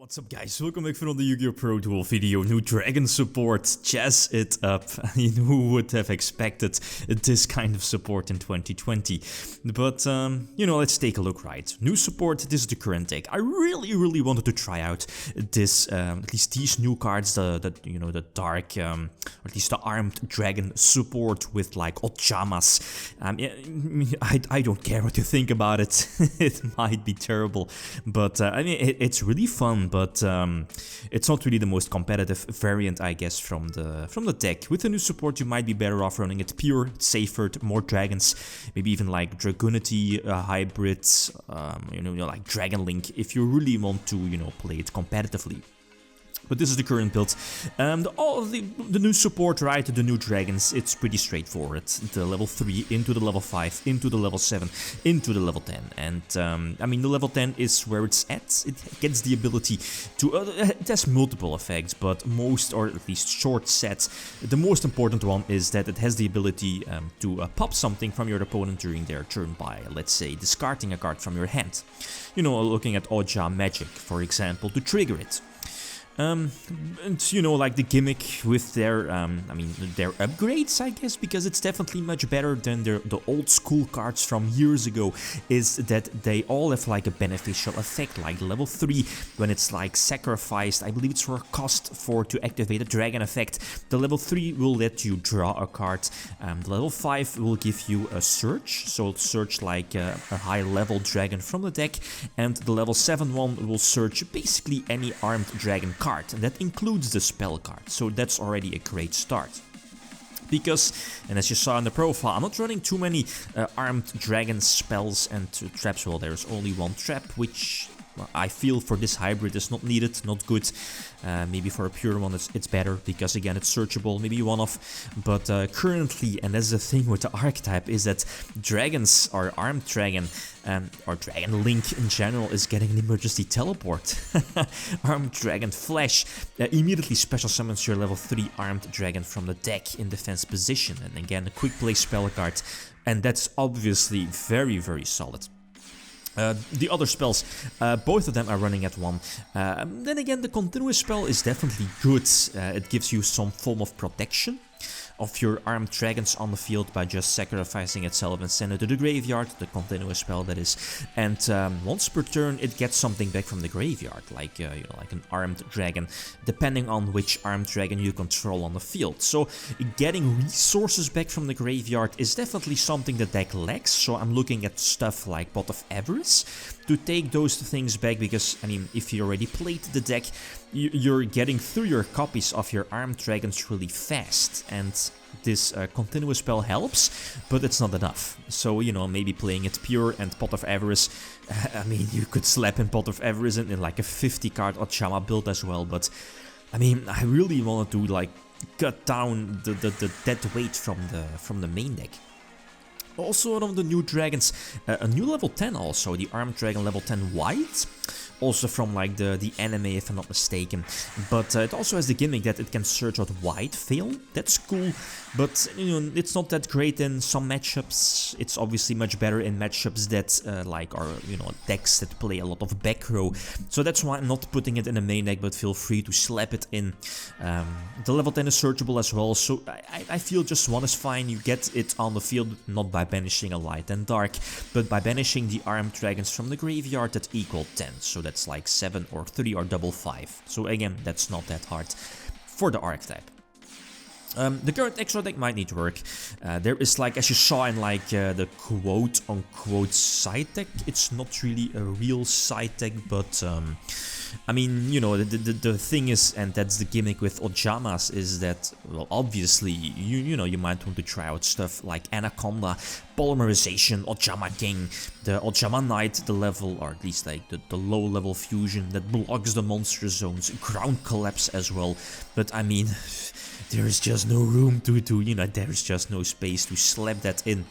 What's up guys, welcome back from the Yugioh Pro Duel video. New dragon support, CHAZZ it up. I mean, who would have expected this kind of support in 2020? But, you know, let's take a look, right? New support, this is the current deck. I really wanted to try out this, at least these new cards, the dark, or at least the armed dragon support with like Ojamas. I don't care what you think about it. It might be terrible, but I mean, it's really fun. But it's not really the most competitive variant, I guess, from the deck. With the new support, you might be better off running it pure, safer, more dragons, maybe even like Dragunity hybrids, like Dragon Link, if you really want to, play it competitively. But this is the current build. The new support, right, the new dragons, it's pretty straightforward. The level 3 into the level 5, into the level 7, into the level 10. And, I mean, the level 10 is where it's at. It gets the ability to... it has multiple effects, but most, or at least short sets, the most important one is that it has the ability to pop something from your opponent during their turn by, let's say, discarding a card from your hand. Looking at Ojama magic, for example, to trigger it. And like the gimmick with their, their upgrades, I guess, because it's definitely much better than the old school cards from years ago, is that they all have like a beneficial effect, like level 3, when it's like sacrificed, I believe it's for a cost to activate a dragon effect. The level 3 will let you draw a card, the level 5 will give you a search, so search like a high level dragon from the deck, and the level 7 one will search basically any armed dragon card, and that includes the spell card, so that's already a great start. Because, and as you saw in the profile, I'm not running too many armed dragon spells and traps. Well, there's only one trap, which I feel for this hybrid is not needed, not good. Maybe for a pure one it's better, because again it's searchable, maybe one-off. But currently, and that's the thing with the archetype, is that dragons, or armed dragon, or Dragon Link in general, is getting an emergency teleport. Armed Dragon Flash immediately special summons your level 3 armed dragon from the deck in defense position. And again, a quick play spell card, and that's obviously very solid. The other spells, both of them are running at 1. Then again, the continuous spell is definitely good. It gives you some form of protection of your armed dragons on the field by just sacrificing itself and send it to the graveyard, the continuous spell that is. And once per turn it gets something back from the graveyard, like like an armed dragon, depending on which armed dragon you control on the field. So getting resources back from the graveyard is definitely something the deck lacks, so I'm looking at stuff like Pot of Avarice to take those things back, because I mean, if you already played the deck, you're getting through your copies of your armed dragons really fast, and this continuous spell helps, but it's not enough. So, maybe playing it pure and Pot of Avarice, I mean, you could slap in Pot of Avarice in like a 50 card Ojama build as well, but I mean, I really wanted to like cut down the dead weight from the main deck. Also, one of the new dragons, a new level 10 also, the armed dragon level 10 white. Also from like the anime, if I'm not mistaken. But it also has the gimmick that it can search out White Veil. That's cool, but it's not that great in some matchups. It's obviously much better in matchups that like are decks that play a lot of back row. So that's why I'm not putting it in the main deck, but feel free to slap it in. The level 10 is searchable as well, so I feel just 1 is fine. You get it on the field not by banishing a light and dark, but by banishing the armed dragons from the graveyard that equal 10. So that's like 7 or 3 or double 5. So again, that's not that hard for the archetype. The current extra deck might need work. There is, like, as you saw in like the quote-unquote side deck, it's not really a real side deck, but I mean, the thing is, and that's the gimmick with Ojamas, is that, well, obviously, you might want to try out stuff like Anaconda, Polymerization, Ojama King, the Ojama Knight, the level, or at least like the low level fusion that blocks the monster zones, Ground Collapse as well, but I mean, there's just no room to there's just no space to slap that in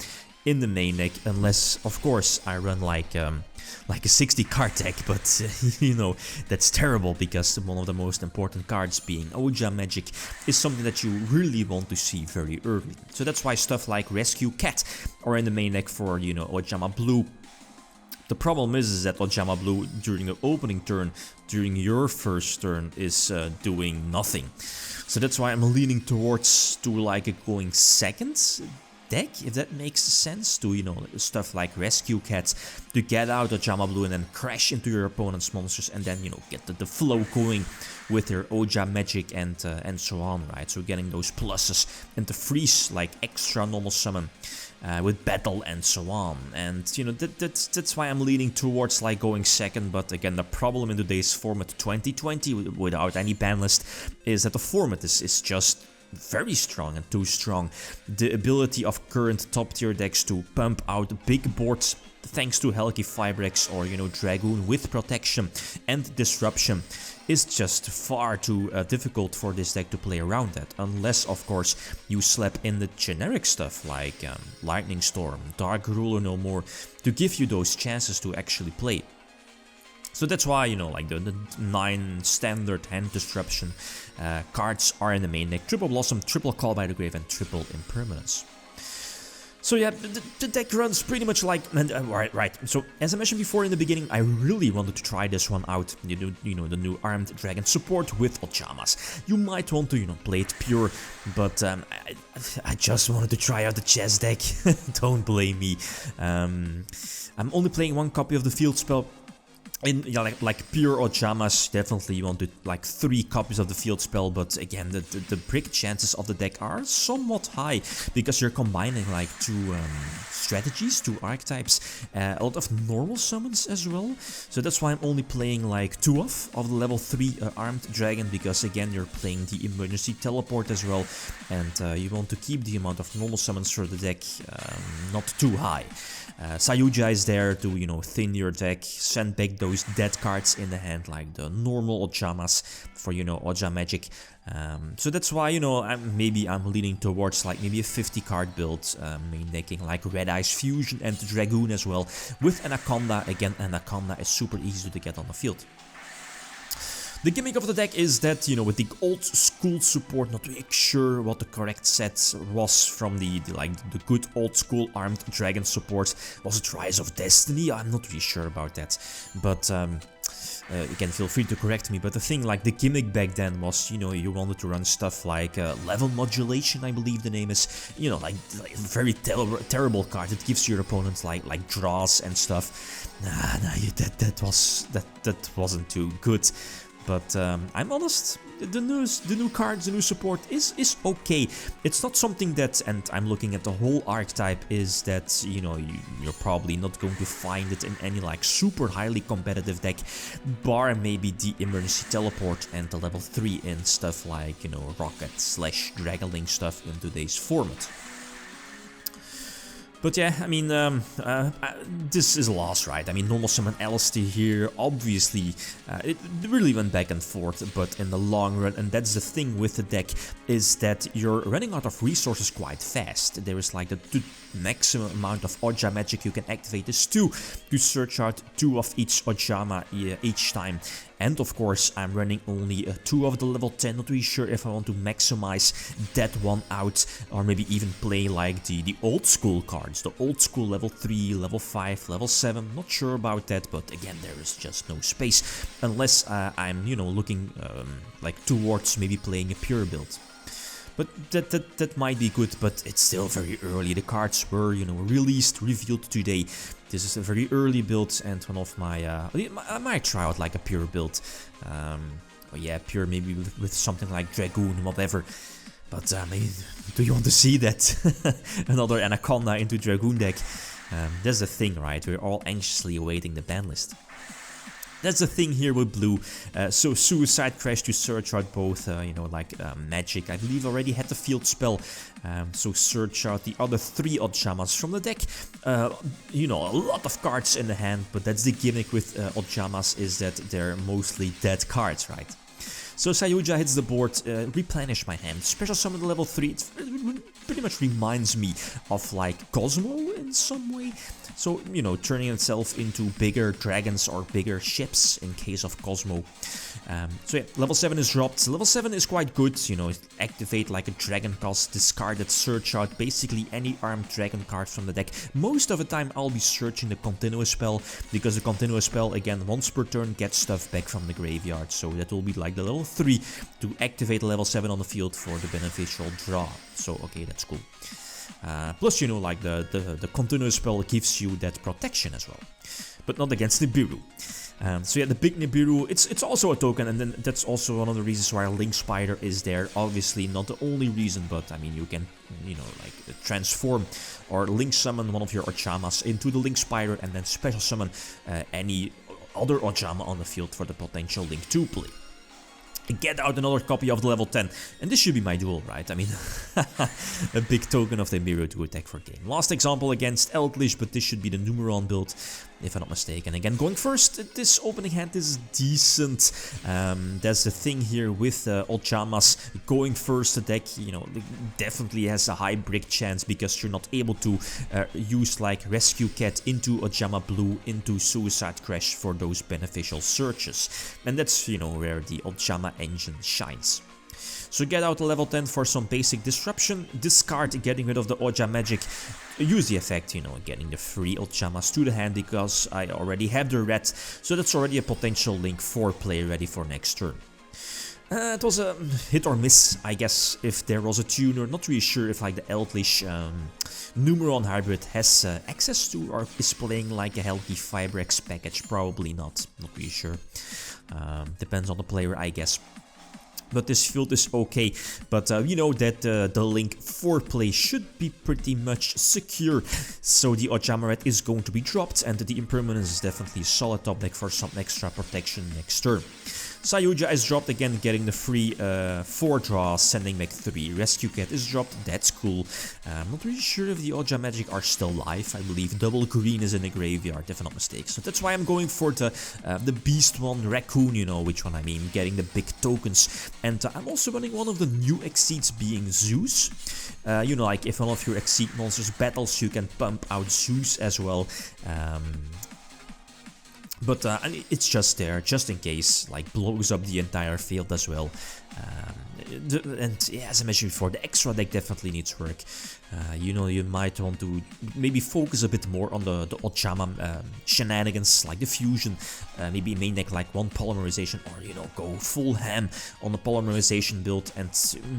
the main deck, unless, of course, I run like a 60 card deck, but that's terrible, because one of the most important cards, being Ojama Magic, is something that you really want to see very early. So that's why stuff like Rescue Cat are in the main deck for, Ojama Blue, The problem is that Ojama Blue during the opening turn, during your first turn, is doing nothing. So that's why I'm leaning towards to like a going second deck, if that makes sense, to, you know, stuff like Rescue Cats, to get out Ojama Blue and then crash into your opponent's monsters and then, you know, get the flow going with their Ojama magic and so on, right? So getting those pluses and the freeze like extra normal summon with battle and so on. And, you know, that's why I'm leaning towards like going second. But again, the problem in today's format 2020 without any ban list is that the format is just very strong and too strong. The ability of current top tier decks to pump out big boards thanks to Helgi Fibrex or, you know, Dragoon with protection and disruption is just far too difficult for this deck to play around that, unless of course you slap in the generic stuff like Lightning Storm, Dark Ruler no more, to give you those chances to actually play. So that's why, you know, like the 9 standard hand disruption cards are in the main deck. Triple Blossom, Triple Call by the Grave and Triple Impermanence. So yeah, the deck runs pretty much like... right. So as I mentioned before in the beginning, I really wanted to try this one out. You know, the new Armed Dragon support with Ojamas. You might want to, you know, play it pure, but I just wanted to try out the CHAZZ deck. Don't blame me. I'm only playing 1 copy of the field spell. Yeah, like pure Ojamas, definitely you want to like 3 copies of the field spell, but again, the break chances of the deck are somewhat high, because you're combining like 2 strategies, 2 archetypes, a lot of normal summons as well, so that's why I'm only playing like 2 of the level 3 Armed Dragon, because again, you're playing the emergency teleport as well, and you want to keep the amount of normal summons for the deck not too high. Sayuja is there to, you know, thin your deck, send back those dead cards in the hand like the normal Ojamas for, you know, Oja magic. So that's why, you know, I'm leaning towards like maybe a 50 card build, main decking like Red Eyes Fusion and Dragoon as well, with Anaconda. Again, Anaconda is super easy to get on the field. The gimmick of the deck is that, you know, with the old school support, not really sure what the correct set was from the good old school Armed Dragon support. Was it Rise of Destiny? I'm not really sure about that. But again, feel free to correct me. But the thing, like the gimmick back then was, you know, you wanted to run stuff like level modulation, I believe the name is. You know, like very terrible card. It gives your opponents like draws and stuff. That wasn't too good. But I'm honest, the new cards, the new support is okay. It's not something that, and I'm looking at the whole archetype, is that, you know, you're probably not going to find it in any like super highly competitive deck, bar maybe the emergency teleport and the level 3 in stuff like, you know, Rocket / Dragonling stuff in today's format. But yeah, I mean, this is a loss, right? I mean, normal summon Alistair here, obviously, it really went back and forth, but in the long run, and that's the thing with the deck, is that you're running out of resources quite fast. There is like the maximum amount of Oja magic you can activate is 2, to search out 2 of each Ojama each time. And of course, I'm running only 2 of the level 10, not really sure if I want to maximize that one out, or maybe even play like the old school cards, the old school level 3, level 5, level 7, not sure about that, but again, there is just no space, unless I'm, you know, looking like towards maybe playing a pure build. But that might be good, but it's still very early. The cards were, you know, revealed today. This is a very early build, and one of my I might try out like a pure build. Oh yeah, pure maybe with something like Dragoon, whatever. But maybe, do you want to see that? Another Anaconda into Dragoon deck? That's the thing, right? We're all anxiously awaiting the ban list. That's the thing here with blue. So Suicide Crash to search out both, you know, like magic. I believe already had the field spell. So search out the other 3 Ojamas from the deck. You know, a lot of cards in the hand, but that's the gimmick with Ojamas, is that they're mostly dead cards, right? So Sayuja hits the board, replenish my hand, special summon the level 3, it's pretty pretty much reminds me of like Cosmo in some way. So, you know, turning itself into bigger dragons or bigger ships in case of Cosmo. So yeah, level 7 is dropped. Level 7 is quite good, you know, activate like a dragon pass, discard it, search out basically any armed dragon card from the deck. Most of the time I'll be searching the continuous spell, because the continuous spell, again, once per turn gets stuff back from the graveyard. So that will be like the level 3 to activate level 7 on the field for the beneficial draw. So okay, that's cool. Plus, you know, like the continuous spell gives you that protection as well, but not against Nibiru. So yeah, the big Nibiru, it's also a token, and then that's also one of the reasons why Link Spider is there. Obviously not the only reason, but I mean, you can, you know, like transform or Link summon one of your Ojamas into the Link Spider and then special summon any other Ojama on the field for the potential Link 2 play. Get out another copy of the level 10, and this should be my duel, right? I mean, a big token of the Mirror to attack for game. Last example against Eldritch, but this should be the Numeron build, if I'm not mistaken. Again, going first, this opening hand is decent. That's the thing here with Ojamas. Going first, the deck, you know, definitely has a high brick chance, because you're not able to use like Rescue Cat into Ojama Blue into Suicide Crash for those beneficial searches. And that's, you know, where the Ojama engine shines. So get out the level 10 for some basic disruption, discard getting rid of the Oja magic, use the effect, you know, getting the free Ojamas to the hand, because I already have the red, so that's already a potential Link 4 play ready for next turn. It was a hit or miss, I guess, if there was a tuner. Not really sure if like the Eldritch Numeron hybrid has access to or is playing like a Helgi Fibrex package. Probably not really sure. Depends on the player, I guess. But this field is okay, but you know that the Link 4 play should be pretty much secure. So the Ojama red is going to be dropped, and the Impermanence is definitely a solid top deck for some extra protection next turn. Sayuja is dropped again, getting the free 4 draws, sending back 3. Rescue Cat is dropped, that's cool. I'm not really sure if the Oja magic are still live. I believe double green is in the graveyard, if I'm not mistaken. So that's why I'm going for the beast one, Raccoon, you know which one I mean, getting the big tokens. And I'm also running one of the new Exceeds, being Zeus. You know, like if one of your Exceed monsters battles, you can pump out Zeus as well. But it's just there, just in case, like blows up the entire field as well. And yeah, as I mentioned before, the extra deck definitely needs work. You know, you might want to maybe focus a bit more on the Ojama shenanigans, like the fusion, maybe main deck like one polymerization, or you know, go full ham on the polymerization build and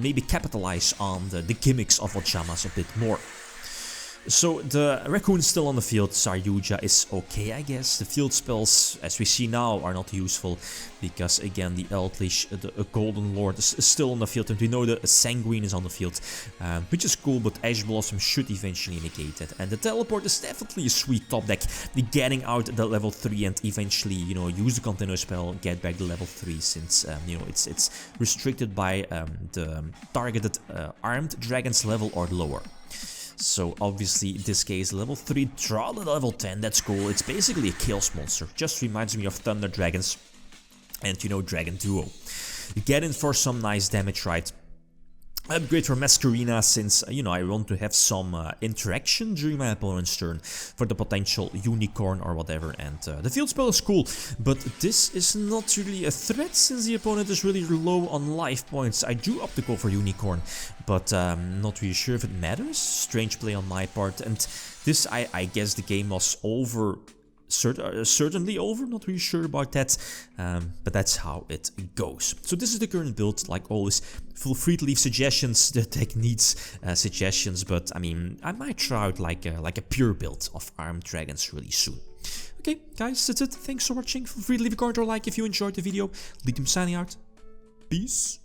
maybe capitalize on the gimmicks of Ojamas a bit more. So the Raccoon is still on the field, Sayuja is okay, I guess. The field spells, as we see now, are not useful, because again the Eldritch, the Golden Lord is still on the field, and we know the Sanguine is on the field, which is cool, but Ash Blossom should eventually negate it. And the Teleport is definitely a sweet top deck, getting out the level 3 and eventually, you know, use the continuous spell, get back the level 3, since, you know, it's restricted by the targeted armed dragons level or lower. So obviously in this case level 3, draw the level 10, that's cool. It's basically a Chaos monster, just reminds me of Thunder Dragons and, you know, Dragon Duo. You get in for some nice damage, right? Upgrade for Masquerina, since, you know, I want to have some interaction during my opponent's turn for the potential Unicorn or whatever. And the field spell is cool, but this is not really a threat since the opponent is really low on life points. I do opt to go for Unicorn, but not really sure if it matters. Strange play on my part, and this, I guess the game was over. Certainly over, not really sure about that, but that's how it goes. So this is the current build. Like always, feel free to leave suggestions. The deck needs suggestions, but I mean, I might try out like a pure build of Armed Dragons really soon. Okay, guys, that's it. Thanks for watching. Feel free to leave a comment or like if you enjoyed the video. Lithium signing out. Peace.